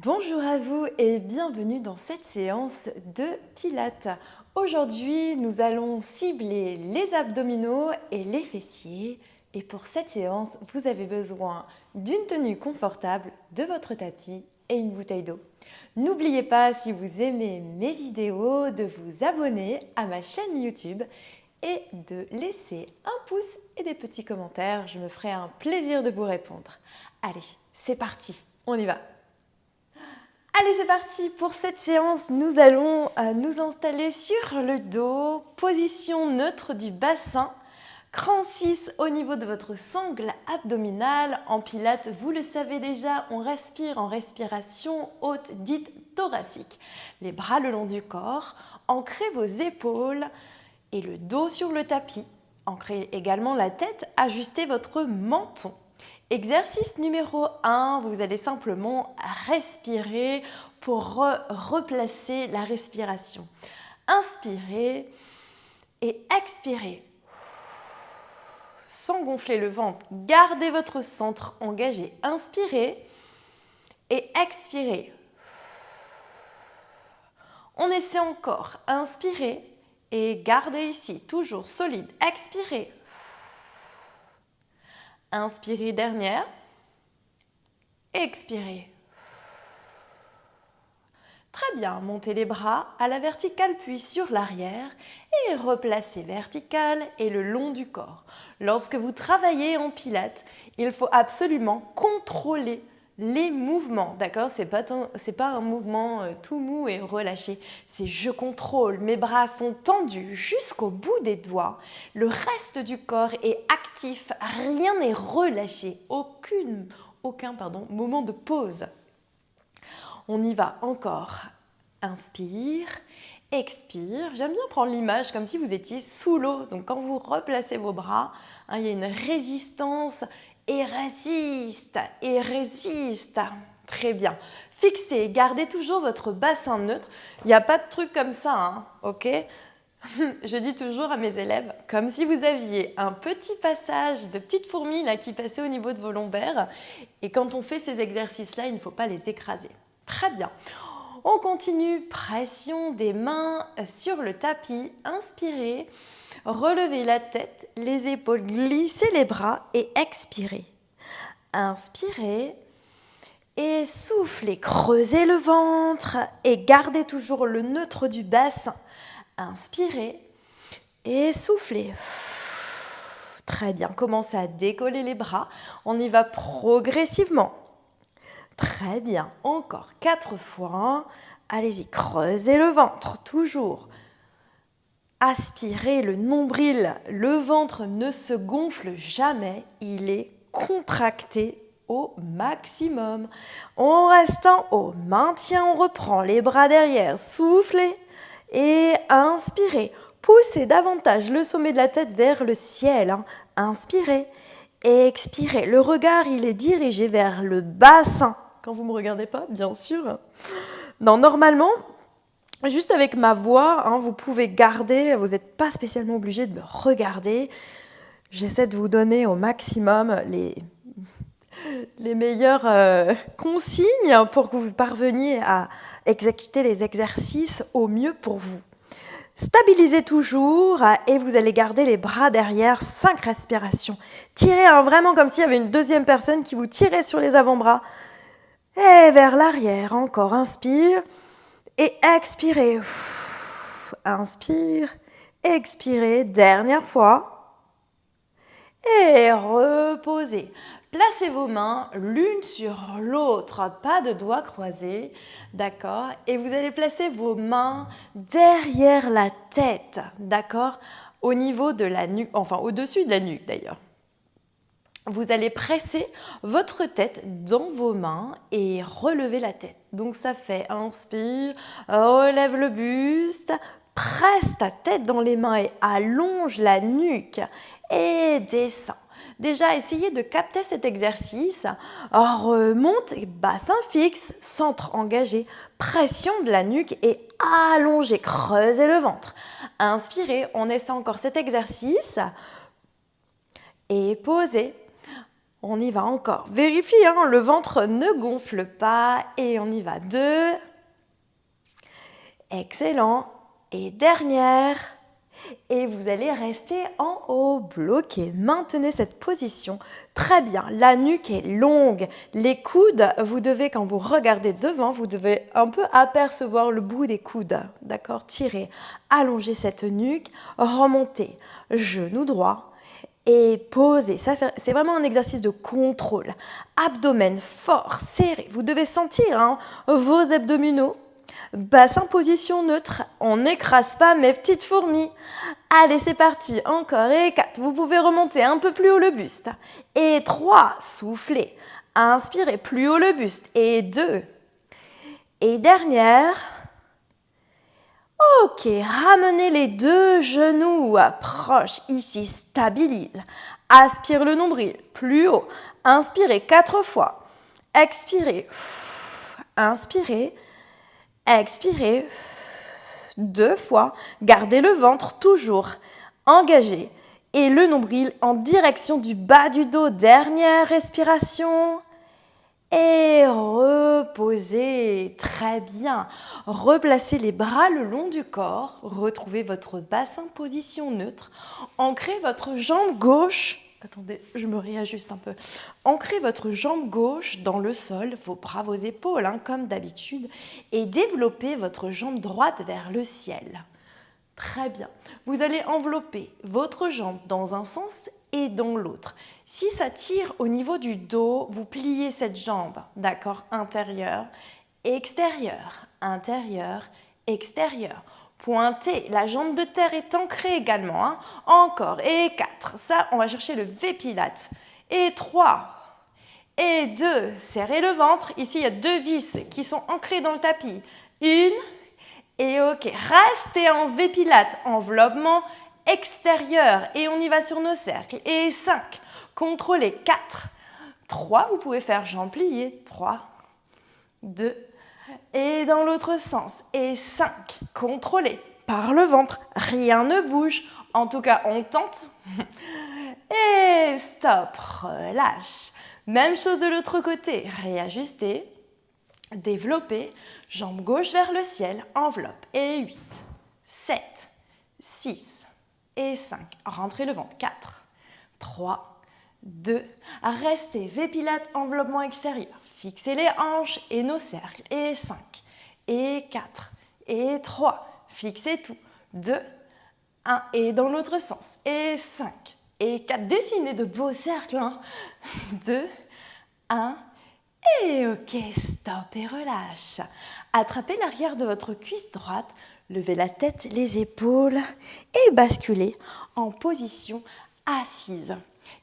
Bonjour à vous et bienvenue dans cette séance de Pilates. Aujourd'hui, nous allons cibler les abdominaux et les fessiers. Et pour cette séance, vous avez besoin d'une tenue confortable, de votre tapis et une bouteille d'eau. N'oubliez pas, si vous aimez mes vidéos, de vous abonner à ma chaîne YouTube et de laisser un pouce et des petits commentaires. Je me ferai un plaisir de vous répondre. Allez, c'est parti, on y va! Allez, c'est parti. Pour cette séance, nous allons nous installer sur le dos, position neutre du bassin, cran 6 au niveau de votre sangle abdominale. En pilates, vous le savez déjà, on respire en respiration haute dite thoracique. Les bras le long du corps, ancrez vos épaules et le dos sur le tapis. Ancrez également la tête, ajustez votre menton. Exercice numéro 1, vous allez simplement respirer pour replacer la respiration. Inspirez et expirez. Sans gonfler le ventre, gardez votre centre engagé. Inspirez et expirez. On essaie encore. Inspirez et gardez ici, toujours solide. Expirez. Inspirez, dernière. Expirez. Très bien, montez les bras à la verticale puis sur l'arrière et replacez vertical et le long du corps. Lorsque vous travaillez en pilates, il faut absolument contrôler les mouvements, d'accord? C'est pas un mouvement tout mou et relâché. C'est je contrôle, mes bras sont tendus jusqu'au bout des doigts. Le reste du corps est actif, rien n'est relâché, aucun moment de pause. On y va encore. Inspire, expire. J'aime bien prendre l'image comme si vous étiez sous l'eau. Donc quand vous replacez vos bras, il y a une résistance et résiste, et résiste. Très bien. Fixez, gardez toujours votre bassin neutre. Il n'y a pas de truc comme ça, ok? Je dis toujours à mes élèves, comme si vous aviez un petit passage de petites fourmis là, qui passaient au niveau de vos lombaires. Et quand on fait ces exercices-là, il ne faut pas les écraser. Très bien. On continue. Pression des mains sur le tapis. Inspirez. Relevez la tête, les épaules, glissez les bras et expirez. Inspirez. Et soufflez. Creusez le ventre et gardez toujours le neutre du bassin. Inspirez et soufflez. Très bien, commencez à décoller les bras. On y va progressivement. Très bien, encore 4 fois. Allez-y, creusez le ventre, toujours. Aspirez le nombril. Le ventre ne se gonfle jamais, il est contracté au maximum. En restant au maintien, on reprend les bras derrière. Soufflez. Et inspirez, poussez davantage le sommet de la tête vers le ciel. Inspirez, expirez. Le regard, il est dirigé vers le bassin. Quand vous ne me regardez pas, bien sûr. Non, normalement, juste avec ma voix, vous pouvez garder, vous n'êtes pas spécialement obligé de me regarder. J'essaie de vous donner au maximum les meilleures consignes pour que vous parveniez à exécuter les exercices au mieux pour vous. Stabilisez toujours et vous allez garder les bras derrière, 5 respirations. Tirez vraiment comme s'il y avait une deuxième personne qui vous tirait sur les avant-bras. Et vers l'arrière, encore, inspire et expirez. Inspire, expirez, dernière fois. Et reposez. Placez vos mains l'une sur l'autre, pas de doigts croisés, d'accord? Et vous allez placer vos mains derrière la tête, d'accord? Au niveau de la nuque, enfin au-dessus de la nuque d'ailleurs. Vous allez presser votre tête dans vos mains et relever la tête. Donc ça fait inspire, relève le buste, presse ta tête dans les mains et allonge la nuque et descend. Déjà, essayez de capter cet exercice. Remonte, bassin fixe, centre engagé, pression de la nuque et allongez, creusez le ventre. Inspirez, on essaie encore cet exercice et posez. On y va encore. Vérifie, hein, le ventre ne gonfle pas. Et on y va. 2. Excellent. Et dernière. Et vous allez rester en haut, bloqué. Maintenez cette position. Très bien. La nuque est longue. Les coudes, vous devez, quand vous regardez devant, vous devez un peu apercevoir le bout des coudes. D'accord? Tirez. Allongez cette nuque. Remontez. Genou droit. Et posez. C'est vraiment un exercice de contrôle. Abdomen fort, serré. Vous devez sentir hein, vos abdominaux. Bassin position neutre, on n'écrase pas mes petites fourmis. Allez, c'est parti, encore et 4. Vous pouvez remonter un peu plus haut le buste. Et 3, soufflez. Inspirez plus haut le buste. Et 2. Et dernière. Ok, ramenez les 2 genoux, approche, ici, stabilise. Aspire le nombril, plus haut. Inspirez 4 fois. Expirez. Inspirez. Expirez 2 fois, gardez le ventre toujours engagé et le nombril en direction du bas du dos. Dernière respiration et reposez. Très bien. Replacez les bras le long du corps, retrouvez votre bassin position neutre, ancrez votre jambe gauche. Attendez, je me réajuste un peu. Ancrez votre jambe gauche dans le sol, vos bras, vos épaules, hein, comme d'habitude, et développez votre jambe droite vers le ciel. Très bien. Vous allez envelopper votre jambe dans un sens et dans l'autre. Si ça tire au niveau du dos, vous pliez cette jambe, d'accord? Intérieur, extérieur, intérieur, extérieur. Pointez, la jambe de terre est ancrée également. Hein. Encore, et 4. Ça, on va chercher le V-Pilate. Et 3. Et 2. Serrez le ventre. Ici, il y a 2 vis qui sont ancrées dans le tapis. 1. Et ok, restez en V-Pilate. Enveloppement extérieur. Et on y va sur nos cercles. Et 5. Contrôlez. 4. 3. Vous pouvez faire jambes pliées. 3. 2. Et dans l'autre sens. Et 5. Contrôlez par le ventre. Rien ne bouge. En tout cas, on tente. Et stop. Relâche. Même chose de l'autre côté. Réajustez. Développez. Jambe gauche vers le ciel. Enveloppe. Et 8. 7. 6. Et 5. Rentrez le ventre. 4. 3. 2. Restez. V-Pilate. Enveloppement extérieur. Fixez les hanches et nos cercles. Et 5. Et 4. Et 3. Fixez tout. 2. 1. Et dans l'autre sens. Et 5. Et 4. Dessinez de beaux cercles. 2. 1. Et ok, stop et relâche. Attrapez l'arrière de votre cuisse droite. Levez la tête, les épaules et basculez en position assise.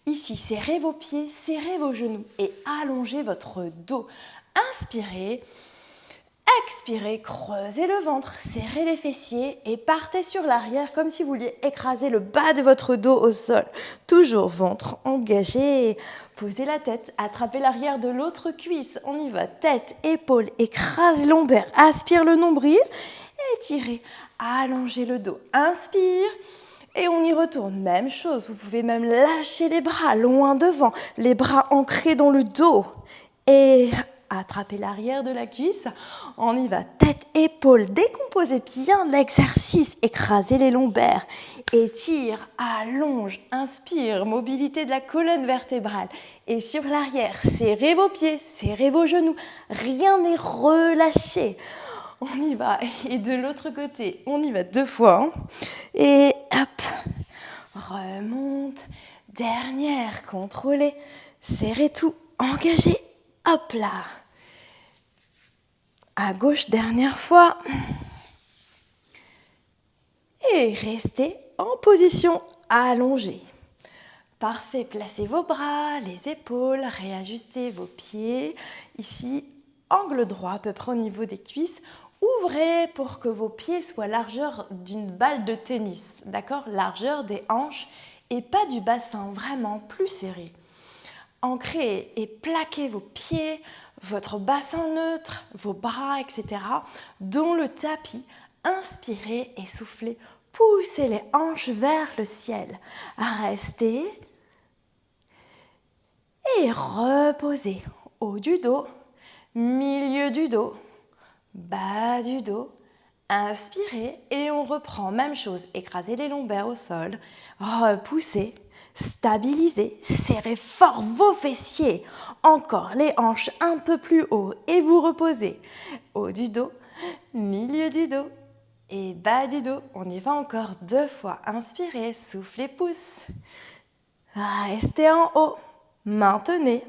Ici, serrez vos pieds, serrez vos genoux et allongez votre dos. Inspirez, expirez, creusez le ventre, serrez les fessiers et partez sur l'arrière comme si vous vouliez écraser le bas de votre dos au sol. Toujours ventre engagé. Posez la tête, attrapez l'arrière de l'autre cuisse. On y va, tête, épaule, écrase lombaire, aspire le nombril. Étirez, allongez le dos. Inspire. Et on y retourne, même chose, vous pouvez même lâcher les bras loin devant, les bras ancrés dans le dos. Et attrapez l'arrière de la cuisse, on y va, tête, épaule, décomposez bien l'exercice, écrasez les lombaires. Étire, allonge, inspire, mobilité de la colonne vertébrale. Et sur l'arrière, serrez vos pieds, serrez vos genoux, rien n'est relâché. On y va. Et de l'autre côté, on y va 2 fois. Hein. Et hop, remonte. Dernière, contrôlez. Serrez tout, engagez. Hop là. À gauche, dernière fois. Et restez en position allongée. Parfait. Placez vos bras, les épaules, réajustez vos pieds. Ici, angle droit, à peu près au niveau des cuisses. Ouvrez pour que vos pieds soient largeur d'une balle de tennis, d'accord? Largeur des hanches et pas du bassin, vraiment plus serré. Ancrez et plaquez vos pieds, votre bassin neutre, vos bras, etc. dans le tapis. Inspirez et soufflez. Poussez les hanches vers le ciel. Restez. Et reposez. Haut du dos, milieu du dos, bas du dos. Inspirez et on reprend. Même chose, écrasez les lombaires au sol. Repoussez, stabilisez, serrez fort vos fessiers. Encore les hanches un peu plus haut et vous reposez. Haut du dos, milieu du dos et bas du dos. On y va encore 2 fois. Inspirez, soufflez, pousse. Restez en haut. Maintenez.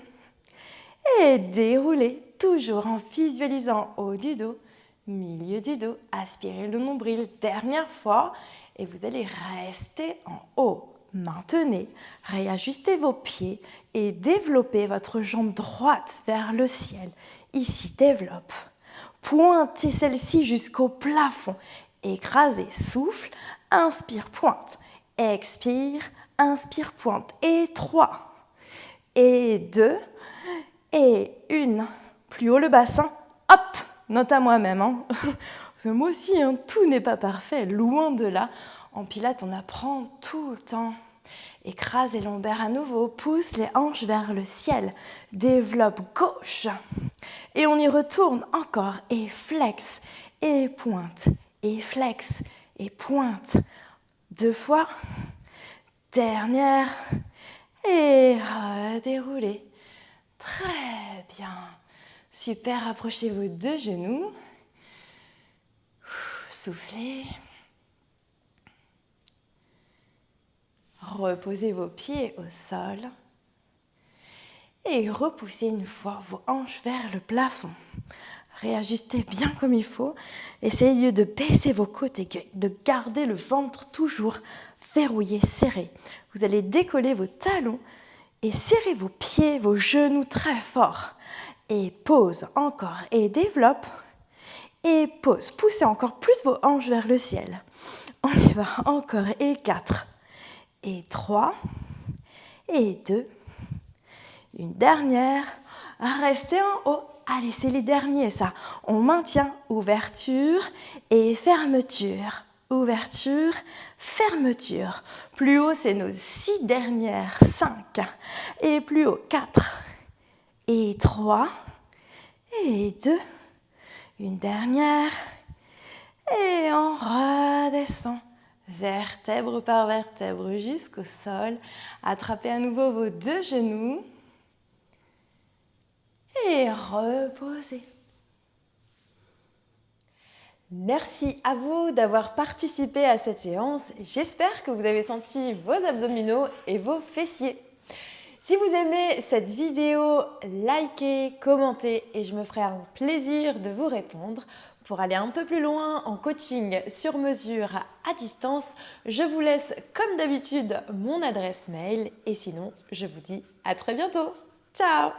Et déroulez, toujours en visualisant haut du dos, milieu du dos. Aspirez le nombril, dernière fois. Et vous allez rester en haut. Maintenez, réajustez vos pieds et développez votre jambe droite vers le ciel. Ici, développe. Pointez celle-ci jusqu'au plafond. Écrasez, souffle, inspire, pointe. Expire, inspire, pointe. Et 3. Et 2. Et 1. Plus haut le bassin. Hop, note à moi-même. Parce que moi aussi, tout n'est pas parfait. Loin de là. En pilates, on apprend tout le temps. Écrase les lombaires à nouveau, pousse les hanches vers le ciel, développe gauche. Et on y retourne encore, et flex, et pointe, et flex, et pointe. 2 fois, dernière, et redéroulez. Très bien. Super, approchez vos 2 genoux. Soufflez. Reposez vos pieds au sol et repoussez une fois vos hanches vers le plafond. Réajustez bien comme il faut. Essayez de baisser vos côtes et de garder le ventre toujours verrouillé, serré. Vous allez décoller vos talons et serrer vos pieds, vos genoux très fort. Et pose encore et développe. Et pose. Poussez encore plus vos hanches vers le ciel. On y va encore et 4. Et 3, et 2, une dernière, restez en haut. Allez, c'est les derniers, ça. On maintient ouverture et fermeture. Ouverture, fermeture. Plus haut, c'est nos 6 dernières, 5. Et plus haut, 4, et 3, et 2, une dernière. Et on redescend. Vertèbre par vertèbre jusqu'au sol. Attrapez à nouveau vos 2 genoux. Et reposez. Merci à vous d'avoir participé à cette séance. J'espère que vous avez senti vos abdominaux et vos fessiers. Si vous aimez cette vidéo, likez, commentez et je me ferai un plaisir de vous répondre. Pour aller un peu plus loin en coaching sur mesure à distance, je vous laisse comme d'habitude mon adresse mail et sinon, je vous dis à très bientôt. Ciao!